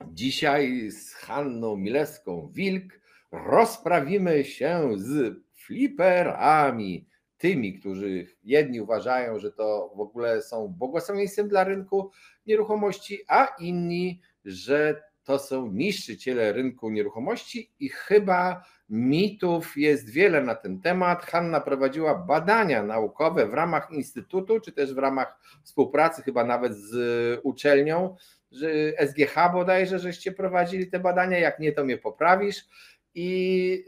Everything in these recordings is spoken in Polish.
Dzisiaj z Hanną Milewską-Wilk rozprawimy się z fliperami. Tymi, którzy jedni uważają, że to w ogóle są błogosławieństwem dla rynku nieruchomości, a inni, że to są niszczyciele rynku nieruchomości i chyba mitów jest wiele na ten temat. Hanna prowadziła badania naukowe w ramach instytutu, czy też w ramach współpracy chyba nawet z uczelnią, że SGH bodajże, żeście prowadzili te badania, jak nie, to mnie poprawisz. I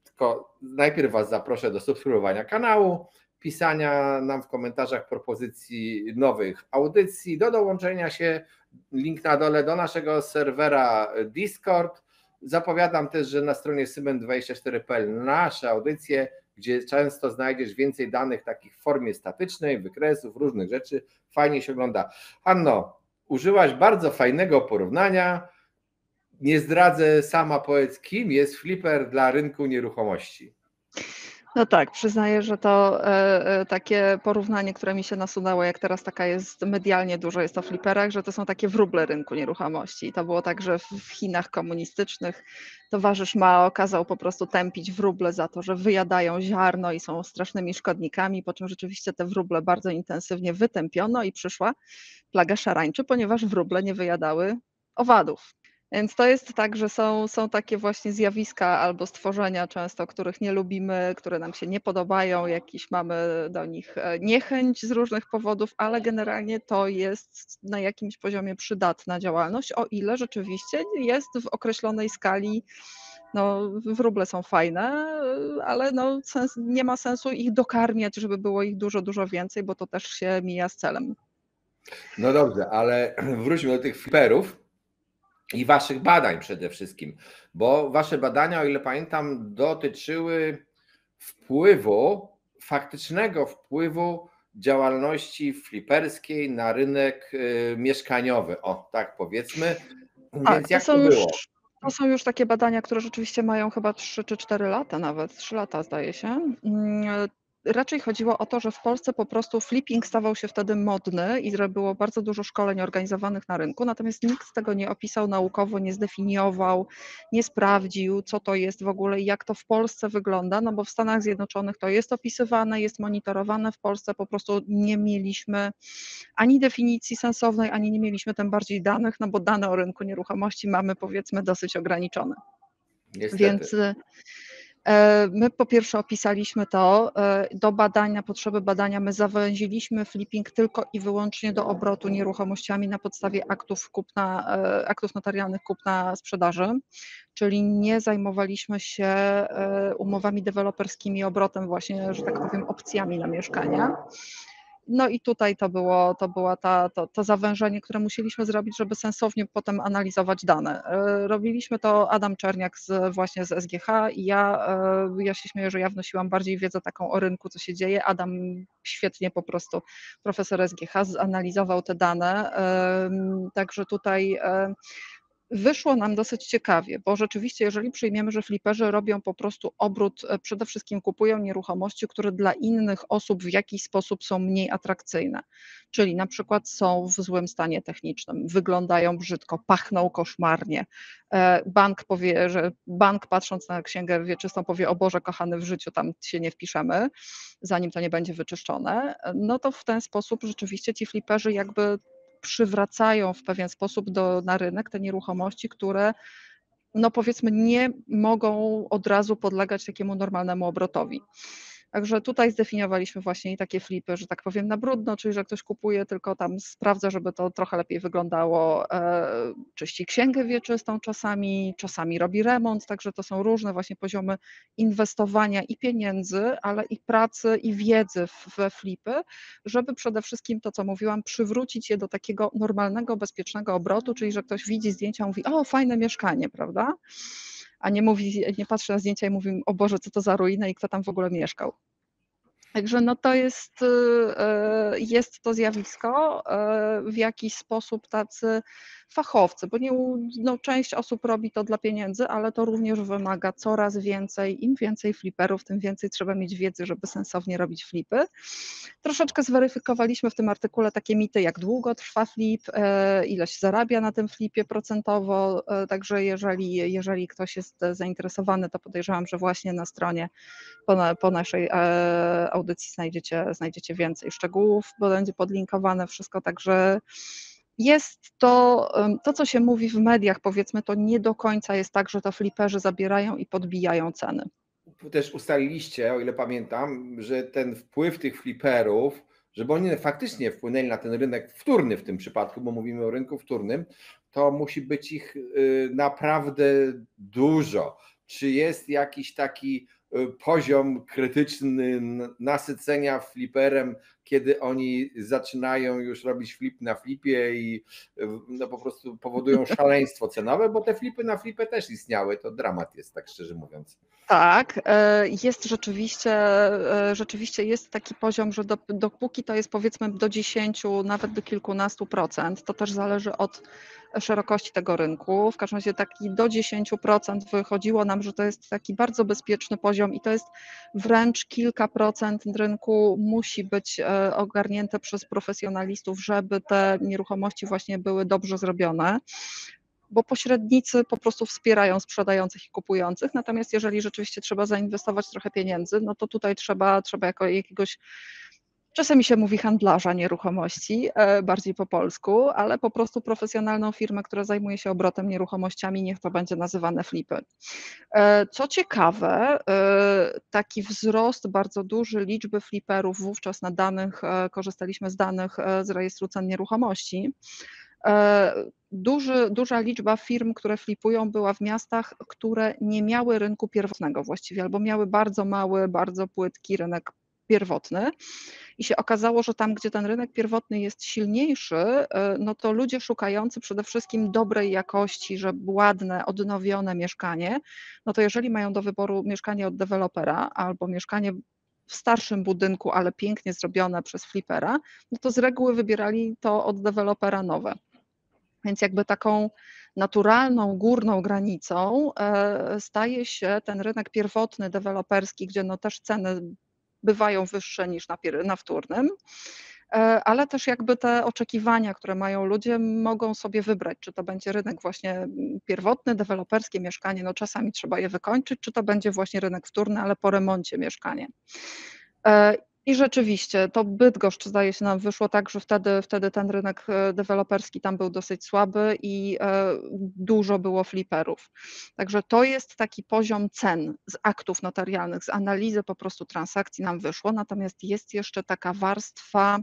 tylko najpierw Was zaproszę do subskrybowania kanału, pisania nam w komentarzach propozycji nowych audycji, do dołączenia się, link na dole, do naszego serwera Discord. Zapowiadam też, że na stronie syben24.pl nasze audycje, gdzie często znajdziesz więcej danych takich w formie statycznej, wykresów, różnych rzeczy, fajnie się ogląda. Hanno, użyłaś bardzo fajnego porównania. Nie zdradzę, sama powiedz, kim jest fliper dla rynku nieruchomości. No tak, przyznaję, że to takie porównanie, które mi się nasunęło, jak teraz taka jest medialnie dużo jest o fliperach, że to są takie wróble rynku nieruchomości. To było tak, że w Chinach komunistycznych towarzysz Mao kazał po prostu tępić wróble za to, że wyjadają ziarno i są strasznymi szkodnikami, po czym rzeczywiście te wróble bardzo intensywnie wytępiono i przyszła plaga szarańczy, ponieważ wróble nie wyjadały owadów. Więc to jest tak, że są takie właśnie zjawiska albo stworzenia często, których nie lubimy, które nam się nie podobają, jakiś mamy do nich niechęć z różnych powodów, ale generalnie to jest na jakimś poziomie przydatna działalność, o ile rzeczywiście jest w określonej skali. No, wróble są fajne, ale no, nie ma sensu ich dokarmiać, żeby było ich dużo, dużo więcej, bo to też się mija z celem. No dobrze, ale wróćmy do tych fliperów i waszych badań przede wszystkim, bo wasze badania, o ile pamiętam, dotyczyły faktycznego wpływu działalności fliperskiej na rynek mieszkaniowy. O, tak powiedzmy. Więc jak to było? To są już takie badania, które rzeczywiście mają chyba 3 czy 4 lata nawet, 3 lata zdaje się. Raczej chodziło o to, że w Polsce po prostu flipping stawał się wtedy modny i że było bardzo dużo szkoleń organizowanych na rynku, natomiast nikt tego nie opisał naukowo, nie zdefiniował, nie sprawdził, co to jest w ogóle i jak to w Polsce wygląda, no bo w Stanach Zjednoczonych to jest opisywane, jest monitorowane, w Polsce po prostu nie mieliśmy ani definicji sensownej, ani nie mieliśmy tym bardziej danych, no bo dane o rynku nieruchomości mamy powiedzmy dosyć ograniczone. Niestety. Więc my po pierwsze opisaliśmy to, do badań, na potrzeby badania my zawęziliśmy flipping tylko i wyłącznie do obrotu nieruchomościami na podstawie aktów notarialnych kupna sprzedaży, czyli nie zajmowaliśmy się umowami deweloperskimi, obrotem właśnie, że tak powiem, opcjami na mieszkania. No i tutaj to było to zawężenie, które musieliśmy zrobić, żeby sensownie potem analizować dane. Robiliśmy to Adam Czerniak właśnie z SGH i ja się śmieję, że ja wnosiłam bardziej wiedzę taką o rynku, co się dzieje. Adam świetnie po prostu, profesor SGH, zanalizował te dane, także tutaj wyszło nam dosyć ciekawie, bo rzeczywiście, jeżeli przyjmiemy, że fliperzy robią po prostu obrót, przede wszystkim kupują nieruchomości, które dla innych osób w jakiś sposób są mniej atrakcyjne, czyli na przykład są w złym stanie technicznym, wyglądają brzydko, pachną koszmarnie. Bank patrząc na księgę wieczystą powie: o Boże kochany, w życiu tam się nie wpiszemy, zanim to nie będzie wyczyszczone, no to w ten sposób rzeczywiście ci fliperzy jakby przywracają w pewien sposób na rynek te nieruchomości, które no powiedzmy nie mogą od razu podlegać takiemu normalnemu obrotowi. Także tutaj zdefiniowaliśmy właśnie i takie flipy, że tak powiem, na brudno, czyli że ktoś kupuje, tylko tam sprawdza, żeby to trochę lepiej wyglądało, czyści księgę wieczystą czasami robi remont, także to są różne właśnie poziomy inwestowania i pieniędzy, ale i pracy i wiedzy we flipy, żeby przede wszystkim to, co mówiłam, przywrócić je do takiego normalnego, bezpiecznego obrotu, czyli że ktoś widzi zdjęcia, mówi: o, fajne mieszkanie, prawda? A nie patrzy na zdjęcia i mówi: o Boże, co to za ruina i kto tam w ogóle mieszkał. Także no to jest to zjawisko. W jakiś sposób tacy fachowcy, bo no, część osób robi to dla pieniędzy, ale to również wymaga coraz więcej. Im więcej fliperów, tym więcej trzeba mieć wiedzy, żeby sensownie robić flipy. Troszeczkę zweryfikowaliśmy w tym artykule takie mity, jak długo trwa flip, ile się zarabia na tym flipie procentowo, także jeżeli ktoś jest zainteresowany, to podejrzewam, że właśnie na stronie po naszej audycji znajdziecie więcej szczegółów, bo będzie podlinkowane wszystko, także jest to, co się mówi w mediach, powiedzmy, to nie do końca jest tak, że to fliperzy zabierają i podbijają ceny. Też ustaliliście, o ile pamiętam, że ten wpływ tych fliperów, żeby oni faktycznie wpłynęli na ten rynek wtórny w tym przypadku, bo mówimy o rynku wtórnym, to musi być ich naprawdę dużo. Czy jest jakiś taki poziom krytyczny nasycenia fliperem, kiedy oni zaczynają już robić flip na flipie i no po prostu powodują szaleństwo cenowe, bo te flipy na flipy też istniały, to dramat jest, tak szczerze mówiąc. Tak, jest rzeczywiście jest taki poziom, że dopóki to jest powiedzmy do 10, nawet do kilkunastu procent, to też zależy od szerokości tego rynku. W każdym razie taki do 10% wychodziło nam, że to jest taki bardzo bezpieczny poziom i to jest wręcz kilka procent rynku musi być ogarnięte przez profesjonalistów, żeby te nieruchomości właśnie były dobrze zrobione, bo pośrednicy po prostu wspierają sprzedających i kupujących, natomiast jeżeli rzeczywiście trzeba zainwestować trochę pieniędzy, no to tutaj trzeba jako jakiegoś, czasami się mówi handlarza nieruchomości, bardziej po polsku, ale po prostu profesjonalną firmę, która zajmuje się obrotem nieruchomościami, niech to będzie nazywane flipy. Co ciekawe, taki wzrost bardzo duży liczby fliperów wówczas na danych, korzystaliśmy z danych z rejestru cen nieruchomości. Duża liczba firm, które flipują, była w miastach, które nie miały rynku pierwotnego właściwie, albo miały bardzo mały, bardzo płytki rynek pierwotny i się okazało, że tam, gdzie ten rynek pierwotny jest silniejszy, no to ludzie szukający przede wszystkim dobrej jakości, że ładne, odnowione mieszkanie, no to jeżeli mają do wyboru mieszkanie od dewelopera albo mieszkanie w starszym budynku, ale pięknie zrobione przez flipera, no to z reguły wybierali to od dewelopera nowe. Więc jakby taką naturalną górną granicą staje się ten rynek pierwotny, deweloperski, gdzie no też ceny bywają wyższe niż na wtórnym, ale też jakby te oczekiwania, które mają ludzie, mogą sobie wybrać, czy to będzie rynek właśnie pierwotny, deweloperskie mieszkanie, no czasami trzeba je wykończyć, czy to będzie właśnie rynek wtórny, ale po remoncie mieszkanie. I rzeczywiście to Bydgoszcz, zdaje się, nam wyszło tak, że wtedy ten rynek deweloperski tam był dosyć słaby i dużo było fliperów. Także to jest taki poziom cen z aktów notarialnych, z analizy po prostu transakcji nam wyszło, natomiast jest jeszcze taka warstwa,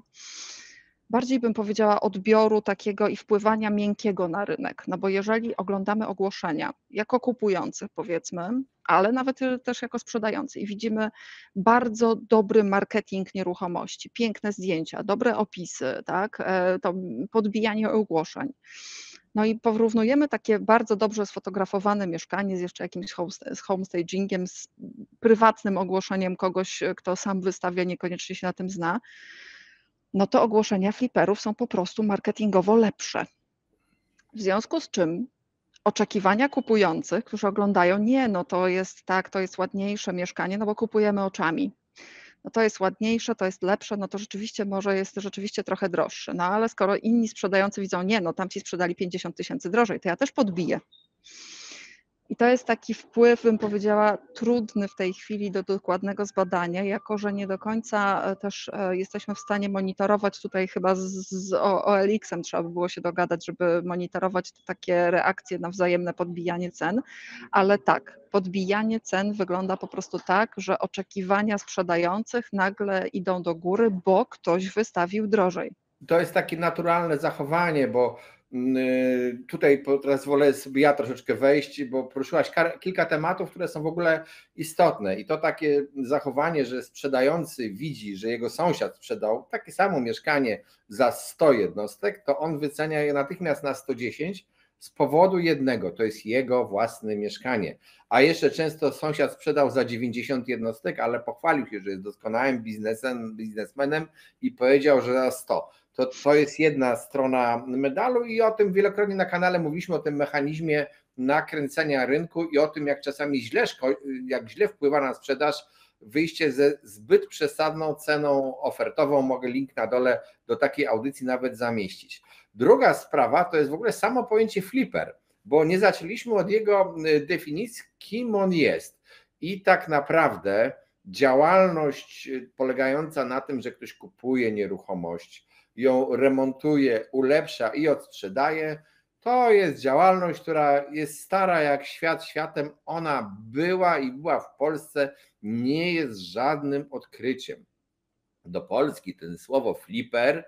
bardziej bym powiedziała, odbioru takiego i wpływania miękkiego na rynek. No bo jeżeli oglądamy ogłoszenia jako kupujący, powiedzmy, ale nawet też jako sprzedający i widzimy bardzo dobry marketing nieruchomości, piękne zdjęcia, dobre opisy, tak, to podbijanie ogłoszeń. No i porównujemy takie bardzo dobrze sfotografowane mieszkanie z jeszcze jakimś homestagingiem, z prywatnym ogłoszeniem kogoś, kto sam wystawia, niekoniecznie się na tym zna, no to ogłoszenia fliperów są po prostu marketingowo lepsze. W związku z czym oczekiwania kupujących, którzy oglądają, nie, no to jest tak, to jest ładniejsze mieszkanie, no bo kupujemy oczami. No to jest ładniejsze, to jest lepsze, no to rzeczywiście może jest rzeczywiście trochę droższe. No ale skoro inni sprzedający widzą, nie, no tamci sprzedali 50 000 drożej, to ja też podbiję. I to jest taki wpływ, bym powiedziała, trudny w tej chwili do dokładnego zbadania, jako że nie do końca też jesteśmy w stanie monitorować, tutaj chyba z OLX-em trzeba by było się dogadać, żeby monitorować te takie reakcje na wzajemne podbijanie cen, ale tak, podbijanie cen wygląda po prostu tak, że oczekiwania sprzedających nagle idą do góry, bo ktoś wystawił drożej. To jest takie naturalne zachowanie, bo tutaj teraz wolę sobie ja troszeczkę wejść, bo poruszyłaś kilka tematów, które są w ogóle istotne i to takie zachowanie, że sprzedający widzi, że jego sąsiad sprzedał takie samo mieszkanie za 100 jednostek, to on wycenia je natychmiast na 110 z powodu jednego, to jest jego własne mieszkanie, a jeszcze często sąsiad sprzedał za 90 jednostek, ale pochwalił się, że jest doskonałym biznesmenem i powiedział, że za 100. To jest jedna strona medalu i o tym wielokrotnie na kanale mówiliśmy, o tym mechanizmie nakręcenia rynku i o tym, jak czasami jak źle wpływa na sprzedaż wyjście ze zbyt przesadną ceną ofertową. Mogę link na dole do takiej audycji nawet zamieścić. Druga sprawa to jest w ogóle samo pojęcie flipper, bo nie zaczęliśmy od jego definicji, kim on jest. I tak naprawdę działalność polegająca na tym, że ktoś kupuje nieruchomość, ją remontuje, ulepsza i odsprzedaje, to jest działalność, która jest stara jak świat światem. Ona była w Polsce, nie jest żadnym odkryciem. Do Polski ten słowo flipper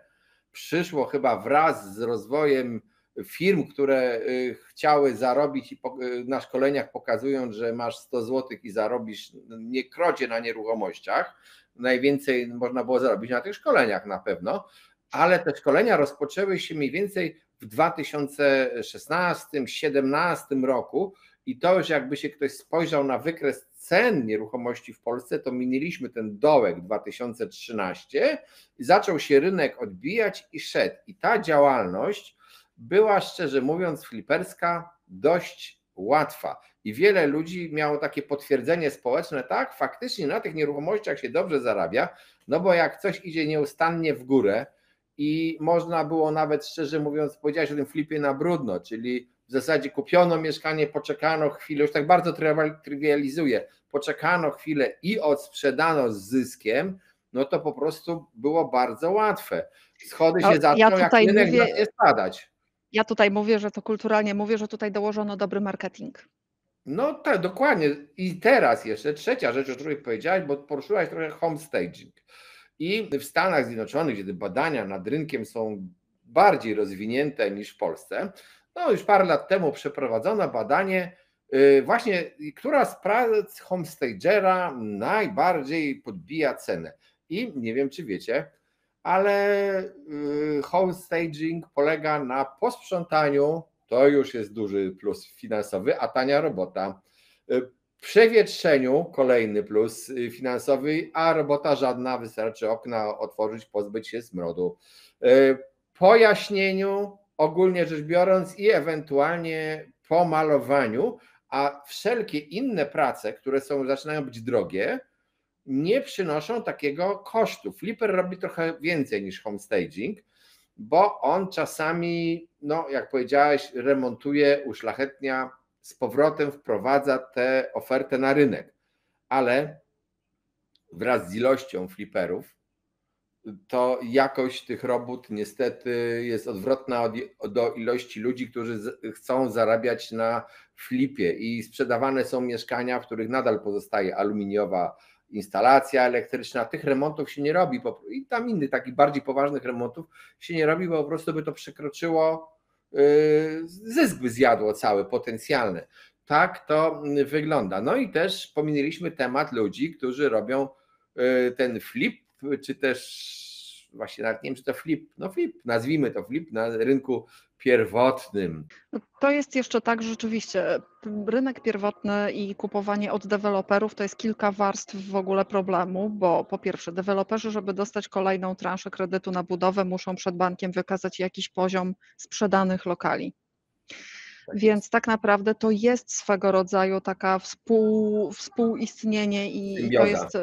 przyszło chyba wraz z rozwojem firm, które chciały zarobić i na szkoleniach pokazując, że masz 100 zł i zarobisz niekrocie na nieruchomościach. Najwięcej można było zarobić na tych szkoleniach na pewno, ale te szkolenia rozpoczęły się mniej więcej w 2016-2017 roku i to już jakby się ktoś spojrzał na wykres cen nieruchomości w Polsce, to minęliśmy ten dołek 2013 i zaczął się rynek odbijać i szedł. I ta działalność była, szczerze mówiąc, fliperska dość łatwa i wiele ludzi miało takie potwierdzenie społeczne, tak, faktycznie na tych nieruchomościach się dobrze zarabia, no bo jak coś idzie nieustannie w górę i można było nawet, szczerze mówiąc, powiedziałeś o tym flipie na brudno, czyli w zasadzie kupiono mieszkanie, poczekano chwilę, już tak bardzo trywializuję, poczekano chwilę i odsprzedano z zyskiem, no to po prostu było bardzo łatwe. Schody się zaczną, jak rynek zacznie spadać. Ja tutaj mówię, że to kulturalnie mówię, że tutaj dołożono dobry marketing. No tak, dokładnie. I teraz jeszcze trzecia rzecz, o której powiedziałaś, bo poruszyłaś trochę homestaging. I w Stanach Zjednoczonych, gdzie badania nad rynkiem są bardziej rozwinięte niż w Polsce, no już parę lat temu przeprowadzono badanie właśnie, która z prac homestagera najbardziej podbija cenę. I nie wiem, czy wiecie, ale homestaging polega na posprzątaniu, to już jest duży plus finansowy, a tania robota. Przewietrzeniu, kolejny plus finansowy, a robota żadna, wystarczy okna otworzyć, pozbyć się smrodu. Pojaśnieniu, ogólnie rzecz biorąc, i ewentualnie pomalowaniu, a wszelkie inne prace, które zaczynają być drogie, nie przynoszą takiego kosztu. Flipper robi trochę więcej niż homestaging, bo on czasami, no jak powiedziałeś, remontuje, uszlachetnia, z powrotem wprowadza tę ofertę na rynek, ale wraz z ilością flipperów to jakość tych robót niestety jest odwrotna do ilości ludzi, którzy chcą zarabiać na flipie i sprzedawane są mieszkania, w których nadal pozostaje aluminiowa instalacja elektryczna. Tych remontów się nie robi i tam innych takich bardziej poważnych remontów się nie robi, bo po prostu by to przekroczyło, zysk by zjadło cały potencjalny. Tak to wygląda. No i też pominęliśmy temat ludzi, którzy robią ten flip, czy też właśnie nawet nie wiem, czy to flip, no flip, nazwijmy to flip na rynku pierwotnym. To jest jeszcze tak, że rzeczywiście rynek pierwotny i kupowanie od deweloperów to jest kilka warstw w ogóle problemu, bo po pierwsze deweloperzy, żeby dostać kolejną transzę kredytu na budowę, muszą przed bankiem wykazać jakiś poziom sprzedanych lokali. Więc tak naprawdę to jest swego rodzaju taka współistnienie i Symbioza. to jest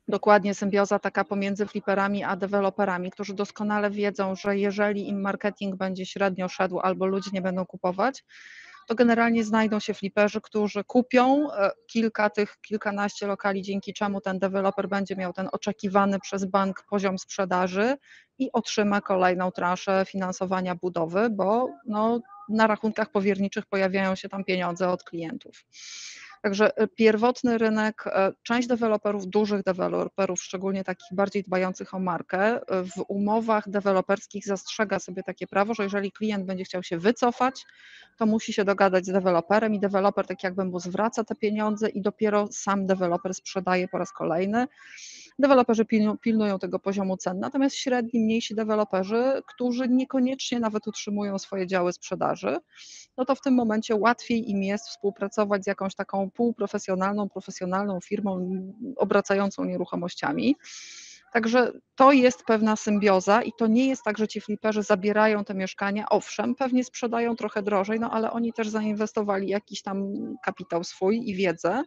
dokładnie symbioza taka pomiędzy fliperami a deweloperami, którzy doskonale wiedzą, że jeżeli im marketing będzie średnio szedł albo ludzie nie będą kupować, to generalnie znajdą się fliperzy, którzy kupią kilkanaście lokali, dzięki czemu ten deweloper będzie miał ten oczekiwany przez bank poziom sprzedaży i otrzyma kolejną transzę finansowania budowy, bo no, na rachunkach powierniczych pojawiają się tam pieniądze od klientów. Także pierwotny rynek, część deweloperów, dużych deweloperów, szczególnie takich bardziej dbających o markę, w umowach deweloperskich zastrzega sobie takie prawo, że jeżeli klient będzie chciał się wycofać, to musi się dogadać z deweloperem i deweloper tak jakby mu zwraca te pieniądze i dopiero sam deweloper sprzedaje po raz kolejny. Deweloperzy pilnują tego poziomu cen, natomiast średni, mniejsi deweloperzy, którzy niekoniecznie nawet utrzymują swoje działy sprzedaży, no to w tym momencie łatwiej im jest współpracować z jakąś taką półprofesjonalną, profesjonalną firmą obracającą nieruchomościami. Także to jest pewna symbioza i to nie jest tak, że ci fliperzy zabierają te mieszkania. Owszem, pewnie sprzedają trochę drożej, no ale oni też zainwestowali jakiś tam kapitał swój i wiedzę.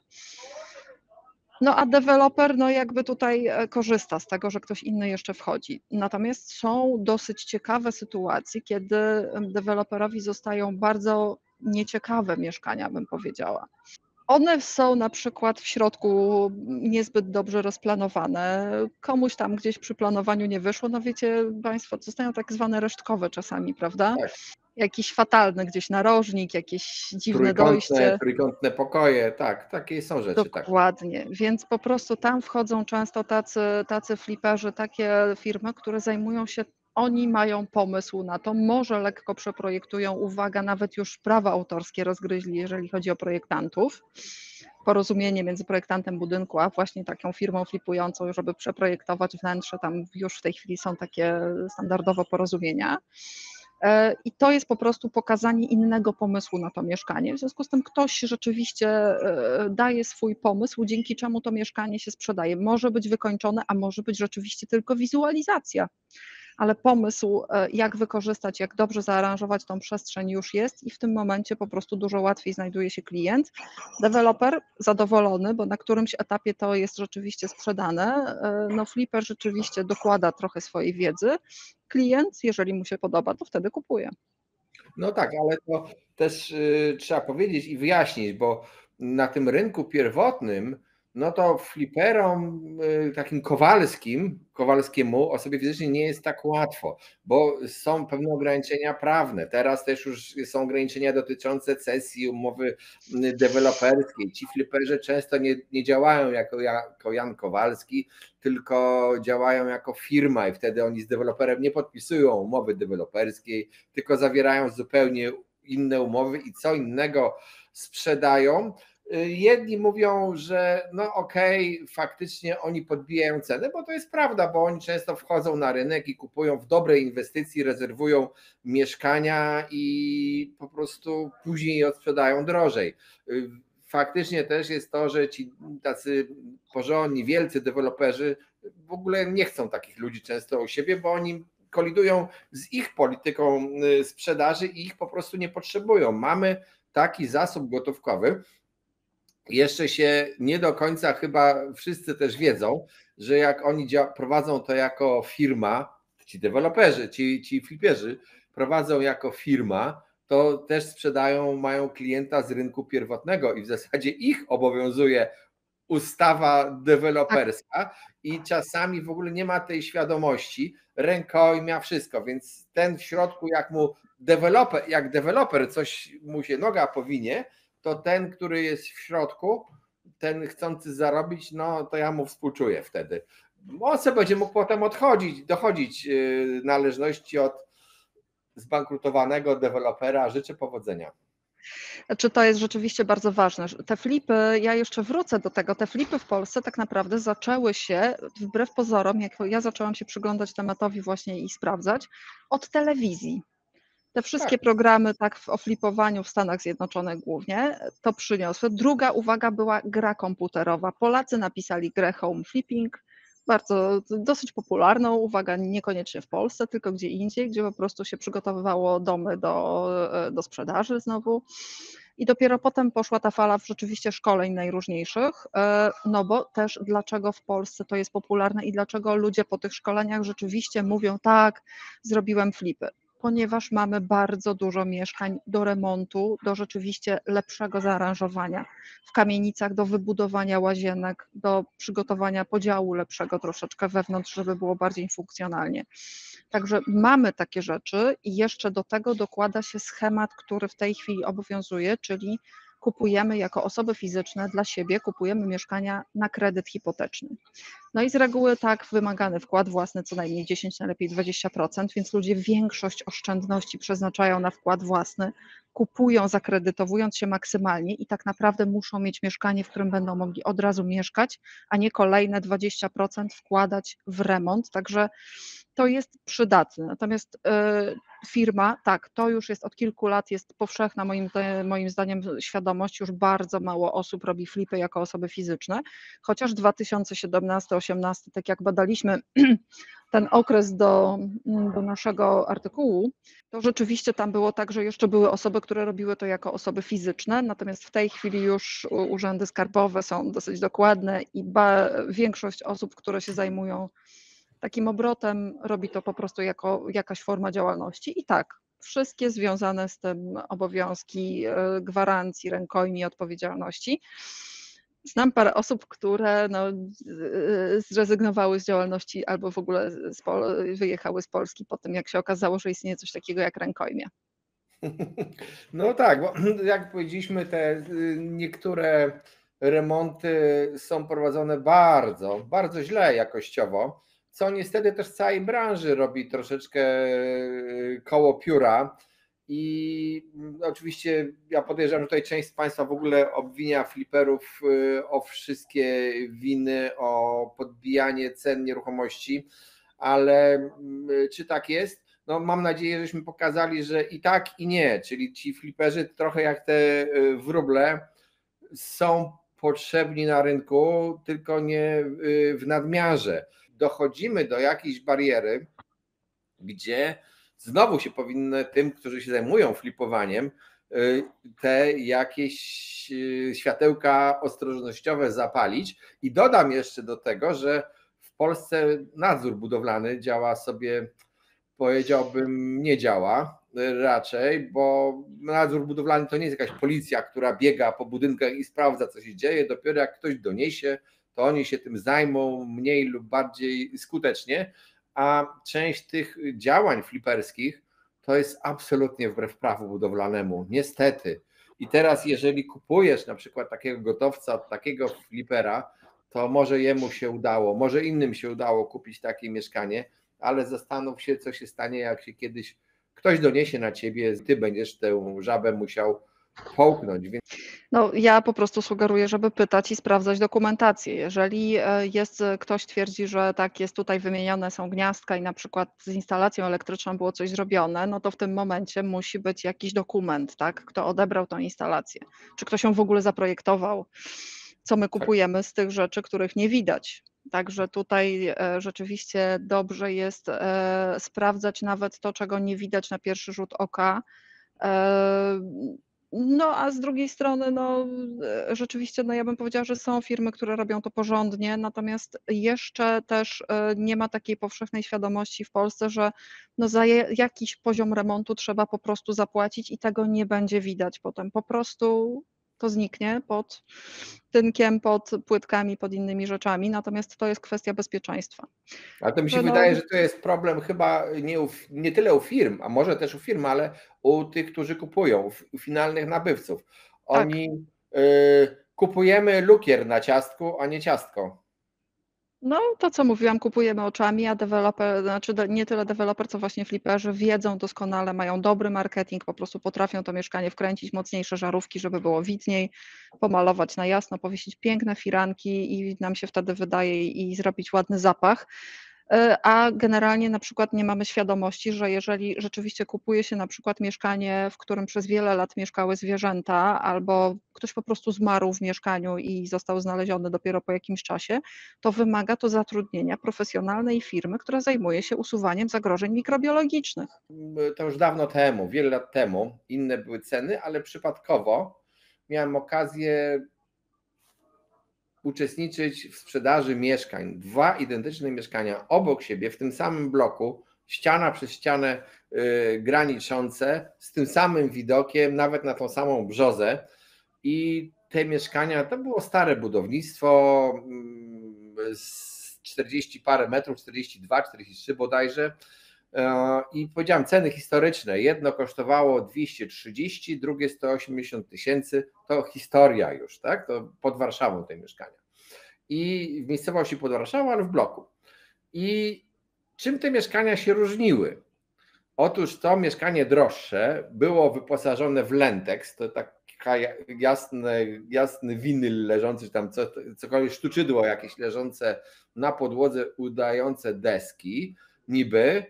No a deweloper no jakby tutaj korzysta z tego, że ktoś inny jeszcze wchodzi. Natomiast są dosyć ciekawe sytuacje, kiedy deweloperowi zostają bardzo nieciekawe mieszkania, bym powiedziała. One są na przykład w środku niezbyt dobrze rozplanowane, komuś tam gdzieś przy planowaniu nie wyszło, no wiecie Państwo, zostają tak zwane resztkowe czasami, prawda? Tak. Jakiś fatalny gdzieś narożnik, jakieś dziwne dojście. Trójkątne pokoje, tak, takie są rzeczy, tak. Dokładnie, więc po prostu tam wchodzą często tacy fliperzy, takie firmy, które zajmują się, oni mają pomysł na to, może lekko przeprojektują, uwaga, nawet już prawa autorskie rozgryźli, jeżeli chodzi o projektantów. Porozumienie między projektantem budynku, a właśnie taką firmą flipującą, żeby przeprojektować wnętrze, tam już w tej chwili są takie standardowe porozumienia. I to jest po prostu pokazanie innego pomysłu na to mieszkanie. W związku z tym ktoś rzeczywiście daje swój pomysł, dzięki czemu to mieszkanie się sprzedaje. Może być wykończone, a może być rzeczywiście tylko wizualizacja, ale pomysł, jak wykorzystać, jak dobrze zaaranżować tą przestrzeń już jest i w tym momencie po prostu dużo łatwiej znajduje się klient. Deweloper zadowolony, bo na którymś etapie to jest rzeczywiście sprzedane. No flipper rzeczywiście dokłada trochę swojej wiedzy. Klient, jeżeli mu się podoba, to wtedy kupuje. No tak, ale to też trzeba powiedzieć i wyjaśnić, bo na tym rynku pierwotnym, no to fliperom takim Kowalskiemu osobie fizycznej nie jest tak łatwo, bo są pewne ograniczenia prawne. Teraz też już są ograniczenia dotyczące cesji, umowy deweloperskiej. Ci fliperzy często nie działają jako Jan Kowalski, tylko działają jako firma i wtedy oni z deweloperem nie podpisują umowy deweloperskiej, tylko zawierają zupełnie inne umowy i co innego sprzedają. Jedni mówią, że no okej, faktycznie oni podbijają cenę, bo to jest prawda, bo oni często wchodzą na rynek i kupują w dobrej inwestycji, rezerwują mieszkania i po prostu później je odsprzedają drożej. Faktycznie też jest to, że ci tacy porządni, wielcy deweloperzy w ogóle nie chcą takich ludzi często u siebie, bo oni kolidują z ich polityką sprzedaży i ich po prostu nie potrzebują. Mamy taki zasób gotówkowy. Jeszcze się nie do końca chyba wszyscy też wiedzą, że jak oni prowadzą to jako firma, ci deweloperzy, ci fliperzy prowadzą jako firma, to też sprzedają, mają klienta z rynku pierwotnego i w zasadzie ich obowiązuje ustawa deweloperska i czasami w ogóle nie ma tej świadomości, rękojmia, wszystko, więc ten w środku jak deweloper coś mu się noga powinie, to ten, który jest w środku, ten chcący zarobić, no to ja mu współczuję wtedy. On sobie będzie mógł potem dochodzić należności od zbankrutowanego dewelopera. Życzę powodzenia. Znaczy to jest rzeczywiście bardzo ważne. Te flipy, ja jeszcze wrócę do tego, te flipy w Polsce tak naprawdę zaczęły się, wbrew pozorom, jak ja zaczęłam się przyglądać tematowi właśnie i sprawdzać, od telewizji. Te wszystkie programy tak o flipowaniu w Stanach Zjednoczonych głównie to przyniosły. Druga uwaga była gra komputerowa. Polacy napisali grę Home Flipping, dosyć popularną, uwaga, niekoniecznie w Polsce, tylko gdzie indziej, gdzie po prostu się przygotowywało domy do sprzedaży znowu. I dopiero potem poszła ta fala rzeczywiście szkoleń najróżniejszych, no bo też dlaczego w Polsce to jest popularne i dlaczego ludzie po tych szkoleniach rzeczywiście mówią tak, zrobiłem flipy. Ponieważ mamy bardzo dużo mieszkań do remontu, do rzeczywiście lepszego zaaranżowania. W kamienicach do wybudowania łazienek, do przygotowania podziału lepszego troszeczkę wewnątrz, żeby było bardziej funkcjonalnie. Także mamy takie rzeczy i jeszcze do tego dokłada się schemat, który w tej chwili obowiązuje, czyli kupujemy jako osoby fizyczne dla siebie, kupujemy mieszkania na kredyt hipoteczny. No i z reguły tak wymagany wkład własny co najmniej 10, najlepiej 20%, więc ludzie większość oszczędności przeznaczają na wkład własny, kupują, zakredytowując się maksymalnie i tak naprawdę muszą mieć mieszkanie, w którym będą mogli od razu mieszkać, a nie kolejne 20% wkładać w remont. Także to jest przydatne. Natomiast firma, tak, to już jest od kilku lat, jest powszechna moim zdaniem świadomość, już bardzo mało osób robi flipy jako osoby fizyczne, chociaż 2017-18, tak jak badaliśmy ten okres do naszego artykułu, to rzeczywiście tam było tak, że jeszcze były osoby, które robiły to jako osoby fizyczne, natomiast w tej chwili już urzędy skarbowe są dosyć dokładne i większość osób, które się zajmują takim obrotem, robi to po prostu jako jakaś forma działalności. I tak, wszystkie związane z tym obowiązki, gwarancji, rękojmi, odpowiedzialności. Znam parę osób, które zrezygnowały z działalności albo w ogóle wyjechały z Polski po tym, jak się okazało, że istnieje coś takiego jak rękojmie. No tak, bo jak powiedzieliśmy, te niektóre remonty są prowadzone bardzo, bardzo źle jakościowo, co niestety też całej branży robi troszeczkę koło pióra. I oczywiście ja podejrzewam, że tutaj część z Państwa w ogóle obwinia fliperów o wszystkie winy, o podbijanie cen nieruchomości, ale czy tak jest? No mam nadzieję, żeśmy pokazali, że i tak, i nie, czyli ci fliperzy trochę jak te wróble są potrzebni na rynku, tylko nie w nadmiarze. Dochodzimy do jakiejś bariery, gdzie znowu się powinny tym, którzy się zajmują flipowaniem, te jakieś światełka ostrożnościowe zapalić. I dodam jeszcze do tego, że w Polsce nadzór budowlany działa sobie, powiedziałbym, nie działa raczej, bo nadzór budowlany to nie jest jakaś policja, która biega po budynkach i sprawdza, co się dzieje. Dopiero jak ktoś doniesie, to oni się tym zajmą mniej lub bardziej skutecznie, a część tych działań fliperskich to jest absolutnie wbrew prawu budowlanemu, niestety. I teraz jeżeli kupujesz na przykład takiego gotowca od takiego flipera, to może jemu się udało, może innym się udało kupić takie mieszkanie, ale zastanów się, co się stanie, jak się kiedyś ktoś doniesie na ciebie, ty będziesz tę żabę musiał połknąć. No, ja po prostu sugeruję, żeby pytać i sprawdzać dokumentację. Jeżeli ktoś twierdzi, że tak jest, tutaj wymienione są gniazdka i na przykład z instalacją elektryczną było coś zrobione, no to w tym momencie musi być jakiś dokument, tak? Kto odebrał tą instalację, czy ktoś ją w ogóle zaprojektował, co my kupujemy z tych rzeczy, których nie widać. Także tutaj rzeczywiście dobrze jest sprawdzać nawet to, czego nie widać na pierwszy rzut oka. No, a z drugiej strony, rzeczywiście, ja bym powiedziała, że są firmy, które robią to porządnie, natomiast jeszcze też nie ma takiej powszechnej świadomości w Polsce, że za jakiś poziom remontu trzeba po prostu zapłacić i tego nie będzie widać potem. Po prostu to zniknie pod tynkiem, pod płytkami, pod innymi rzeczami, natomiast to jest kwestia bezpieczeństwa. Ale to mi się wydaje, że to jest problem chyba nie tyle u firm, a może też u firm, ale u tych, którzy kupują, u finalnych nabywców. Oni kupujemy lukier na ciastku, a nie ciastko. No, to co mówiłam, kupujemy oczami, a deweloper, znaczy nie tyle deweloper, co właśnie fliperzy wiedzą doskonale, mają dobry marketing, po prostu potrafią to mieszkanie wkręcić, mocniejsze żarówki, żeby było widniej, pomalować na jasno, powiesić piękne firanki i nam się wtedy wydaje i zrobić ładny zapach. A generalnie na przykład nie mamy świadomości, że jeżeli rzeczywiście kupuje się na przykład mieszkanie, w którym przez wiele lat mieszkały zwierzęta, albo ktoś po prostu zmarł w mieszkaniu i został znaleziony dopiero po jakimś czasie, to wymaga to zatrudnienia profesjonalnej firmy, która zajmuje się usuwaniem zagrożeń mikrobiologicznych. To już dawno temu, wiele lat temu, inne były ceny, ale przypadkowo miałem okazję uczestniczyć w sprzedaży mieszkań. 2 identyczne mieszkania obok siebie, w tym samym bloku, ściana przez ścianę graniczące, z tym samym widokiem, nawet na tą samą brzozę. I te mieszkania, to było stare budownictwo, z 40 parę metrów, 42, 43 bodajże. I powiedziałem ceny historyczne. Jedno kosztowało 230, drugie 180 tysięcy. To historia już, tak? To pod Warszawą te mieszkania. I w miejscowości pod Warszawą, ale w bloku. I czym te mieszkania się różniły? Otóż to mieszkanie droższe było wyposażone w lentex, to taka jasny winyl leżący, czy tam cokolwiek, sztuczydło jakieś leżące na podłodze, udające deski, niby.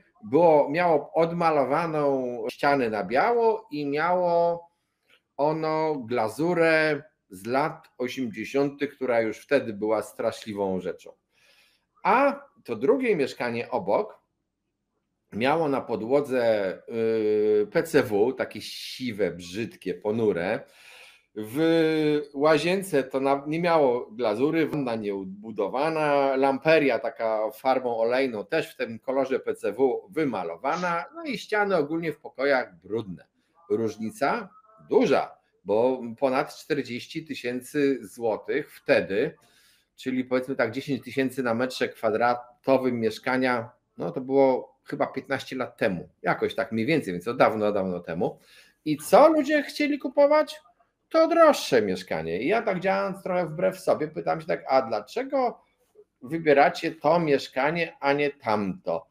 Miało odmalowaną ścianę na biało i miało ono glazurę z lat 80., która już wtedy była straszliwą rzeczą. A to drugie mieszkanie obok miało na podłodze PCW, takie siwe, brzydkie, ponure. W łazience to nie miało glazury, wanna niebudowana, lamperia taka farbą olejną też w tym kolorze PCW wymalowana, no i ściany ogólnie w pokojach brudne. Różnica duża, bo ponad 40 000 złotych wtedy, czyli powiedzmy tak 10 000 na metrze kwadratowym mieszkania, no to było chyba 15 lat temu, jakoś tak mniej więcej, więc to dawno, dawno temu. I co ludzie chcieli kupować? To droższe mieszkanie. I ja tak działając trochę wbrew sobie, pytam się tak, a dlaczego wybieracie to mieszkanie, a nie tamto?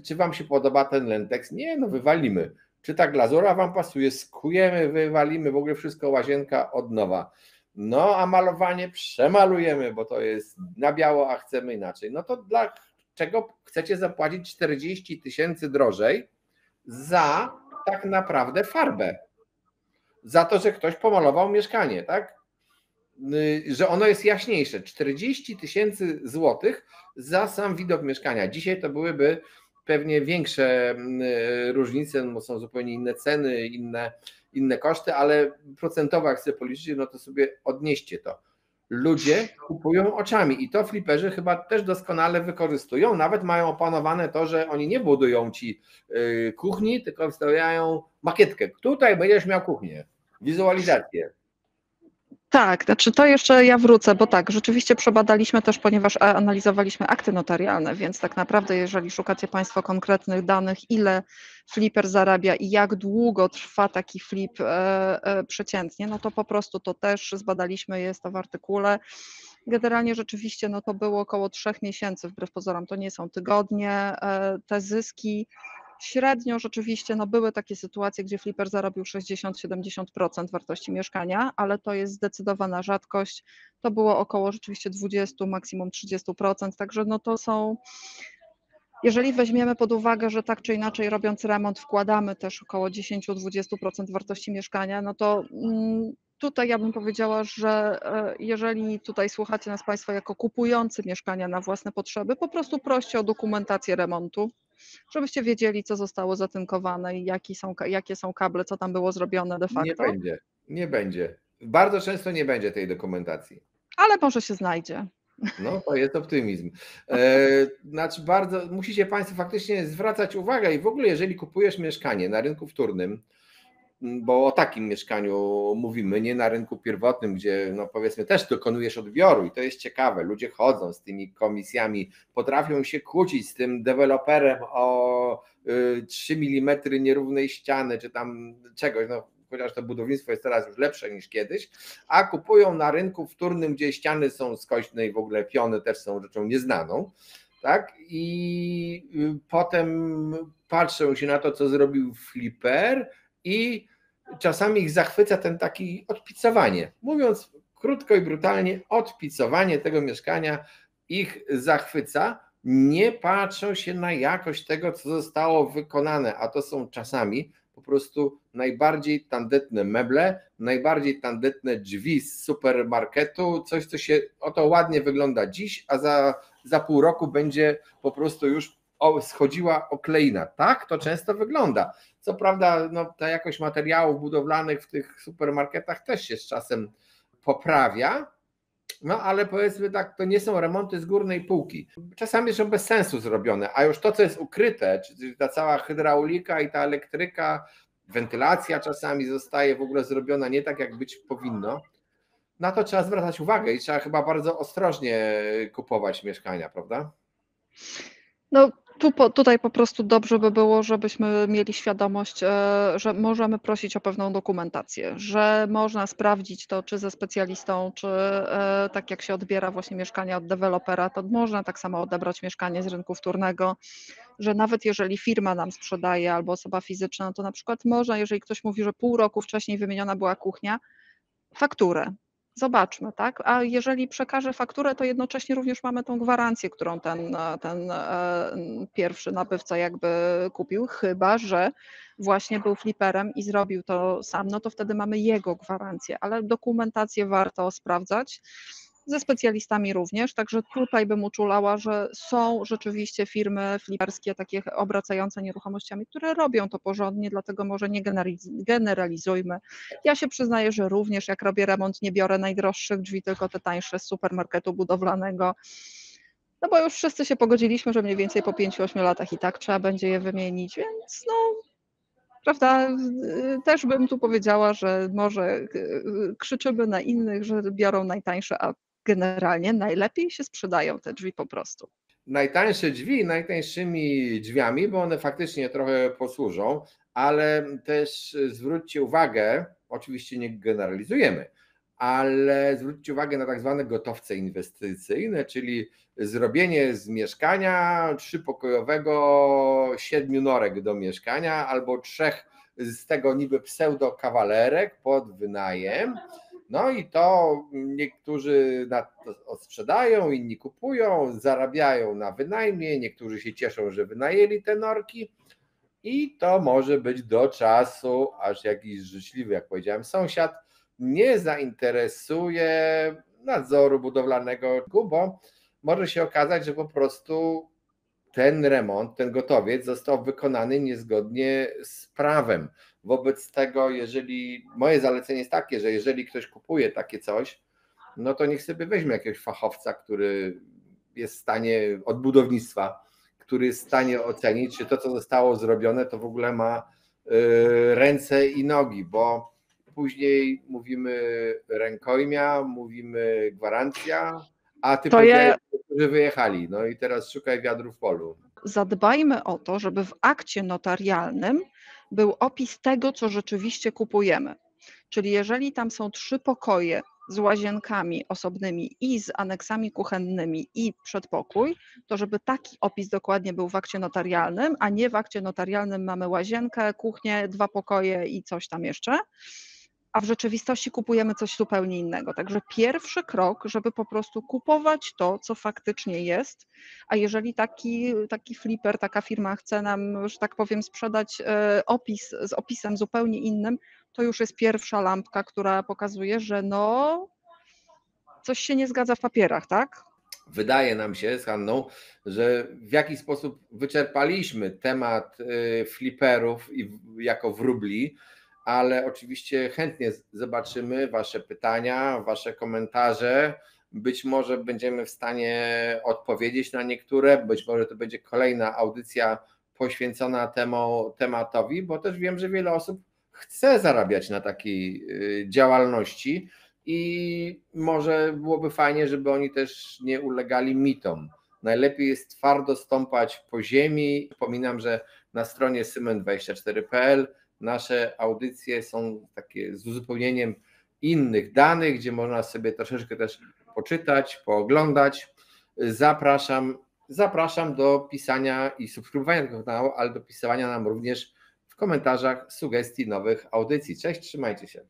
Czy wam się podoba ten lentex? Nie, no wywalimy. Czy ta glazura wam pasuje? Skujemy, wywalimy, w ogóle wszystko, łazienka od nowa. No a malowanie przemalujemy, bo to jest na biało, a chcemy inaczej. No to dlaczego chcecie zapłacić 40 000 drożej za tak naprawdę farbę? Za to, że ktoś pomalował mieszkanie, tak? Że ono jest jaśniejsze. 40 000 złotych za sam widok mieszkania. Dzisiaj to byłyby pewnie większe różnice, bo są zupełnie inne ceny, inne koszty, ale procentowo jak sobie policzycie, no to sobie odnieście to. Ludzie kupują oczami i to fliperzy chyba też doskonale wykorzystują. Nawet mają opanowane to, że oni nie budują ci kuchni, tylko wstawiają makietkę. Tutaj będziesz miał kuchnię, wizualizację. Tak, znaczy to jeszcze ja wrócę, bo tak, rzeczywiście przebadaliśmy też, ponieważ analizowaliśmy akty notarialne, więc tak naprawdę jeżeli szukacie Państwo konkretnych danych, ile fliper zarabia i jak długo trwa taki flip przeciętnie, no to po prostu to też zbadaliśmy, jest to w artykule. Generalnie rzeczywiście no to było około 3 miesięcy, wbrew pozorom to nie są tygodnie, te zyski. Średnio rzeczywiście no były takie sytuacje, gdzie fliper zarobił 60-70% wartości mieszkania, ale to jest zdecydowana rzadkość. To było około rzeczywiście 20, maksimum 30%, także no to są, jeżeli weźmiemy pod uwagę, że tak czy inaczej robiąc remont wkładamy też około 10-20% wartości mieszkania, no to tutaj ja bym powiedziała, że jeżeli tutaj słuchacie nas Państwo jako kupujący mieszkania na własne potrzeby, po prostu proście o dokumentację remontu, żebyście wiedzieli, co zostało zatynkowane i jakie są kable, co tam było zrobione de facto. Nie będzie. Bardzo często nie będzie tej dokumentacji. Ale może się znajdzie. No to jest optymizm. Znaczy musicie Państwo faktycznie zwracać uwagę i w ogóle jeżeli kupujesz mieszkanie na rynku wtórnym, bo o takim mieszkaniu mówimy, nie na rynku pierwotnym, gdzie no powiedzmy też dokonujesz odbioru i to jest ciekawe, ludzie chodzą z tymi komisjami, potrafią się kłócić z tym deweloperem o 3 mm nierównej ściany, czy tam czegoś, no chociaż to budownictwo jest teraz już lepsze niż kiedyś, a kupują na rynku wtórnym, gdzie ściany są skośne i w ogóle piony też są rzeczą nieznaną, tak? I potem patrzą się na to, co zrobił fliper i czasami ich zachwyca ten taki odpicowanie. Mówiąc krótko i brutalnie, odpicowanie tego mieszkania ich zachwyca. Nie patrzą się na jakość tego, co zostało wykonane, a to są czasami po prostu najbardziej tandetne meble, najbardziej tandetne drzwi z supermarketu, coś, co się oto ładnie wygląda dziś, a za pół roku będzie po prostu już schodziła okleina. Tak to często wygląda. Co prawda no, ta jakość materiałów budowlanych w tych supermarketach też się z czasem poprawia, no ale powiedzmy tak, to nie są remonty z górnej półki. Czasami są bez sensu zrobione, a już to, co jest ukryte, czyli ta cała hydraulika i ta elektryka, wentylacja czasami zostaje w ogóle zrobiona nie tak, jak być powinno, na to trzeba zwracać uwagę i trzeba chyba bardzo ostrożnie kupować mieszkania, prawda? No tutaj po prostu dobrze by było, żebyśmy mieli świadomość, że możemy prosić o pewną dokumentację, że można sprawdzić to, czy ze specjalistą, czy tak jak się odbiera właśnie mieszkania od dewelopera, to można tak samo odebrać mieszkanie z rynku wtórnego. że nawet jeżeli firma nam sprzedaje albo osoba fizyczna, no to na przykład można, jeżeli ktoś mówi, że pół roku wcześniej wymieniona była kuchnia, fakturę. Zobaczmy, tak? A jeżeli przekaże fakturę, to jednocześnie również mamy tą gwarancję, którą ten pierwszy nabywca jakby kupił, chyba że właśnie był fliperem i zrobił to sam, no to wtedy mamy jego gwarancję, ale dokumentację warto sprawdzać. Ze specjalistami również, także tutaj bym uczulała, że są rzeczywiście firmy fliperskie, takie obracające nieruchomościami, które robią to porządnie, dlatego może nie generalizujmy. Ja się przyznaję, że również jak robię remont, nie biorę najdroższych drzwi, tylko te tańsze z supermarketu budowlanego, no bo już wszyscy się pogodziliśmy, że mniej więcej po 5-8 latach i tak trzeba będzie je wymienić, więc no, prawda, też bym tu powiedziała, że może krzyczymy na innych, że biorą najtańsze, a generalnie najlepiej się sprzedają te drzwi po prostu. Najtańsze drzwi najtańszymi drzwiami, bo one faktycznie trochę posłużą, ale też zwróćcie uwagę, oczywiście nie generalizujemy, ale zwróćcie uwagę na tak zwane gotowce inwestycyjne, czyli zrobienie z mieszkania 3-pokojowego 7 norek do mieszkania albo 3 z tego niby pseudo-kawalerek pod wynajem. No i to niektórzy sprzedają, inni kupują, zarabiają na wynajmie, niektórzy się cieszą, że wynajęli te norki i to może być do czasu, aż jakiś życzliwy, jak powiedziałem, sąsiad nie zainteresuje nadzoru budowlanego, bo może się okazać, że po prostu ten remont, ten gotowiec został wykonany niezgodnie z prawem. Wobec tego, jeżeli moje zalecenie jest takie, że jeżeli ktoś kupuje takie coś, no to niech sobie weźmie jakiegoś fachowca, który jest w stanie od budownictwa, który jest w stanie ocenić, czy to, co zostało zrobione, to w ogóle ma ręce i nogi, bo później mówimy rękojmia, mówimy gwarancja, a ty powiedziałeś, że wyjechali, no i teraz szukaj wiatru w polu. Zadbajmy o to, żeby w akcie notarialnym był opis tego, co rzeczywiście kupujemy. Czyli jeżeli tam są 3 pokoje z łazienkami osobnymi i z aneksami kuchennymi i przedpokój, to żeby taki opis dokładnie był w akcie notarialnym, a nie w akcie notarialnym mamy łazienkę, kuchnię, 2 pokoje i coś tam jeszcze, a w rzeczywistości kupujemy coś zupełnie innego. Także pierwszy krok, żeby po prostu kupować to, co faktycznie jest, a jeżeli taki fliper, taka firma chce nam, że tak powiem, sprzedać opis z opisem zupełnie innym, to już jest pierwsza lampka, która pokazuje, że no coś się nie zgadza w papierach, tak? Wydaje nam się z Hanną, że w jakiś sposób wyczerpaliśmy temat fliperów jako wróbli, ale oczywiście chętnie zobaczymy Wasze pytania, Wasze komentarze. Być może będziemy w stanie odpowiedzieć na niektóre, być może to będzie kolejna audycja poświęcona tematowi, bo też wiem, że wiele osób chce zarabiać na takiej działalności i może byłoby fajnie, żeby oni też nie ulegali mitom. Najlepiej jest twardo stąpać po ziemi. Przypominam, że na stronie symen24.pl nasze audycje są takie z uzupełnieniem innych danych, gdzie można sobie troszeczkę też poczytać, pooglądać. Zapraszam do pisania i subskrybowania tego kanału, ale do pisywania nam również w komentarzach sugestii nowych audycji. Cześć, trzymajcie się.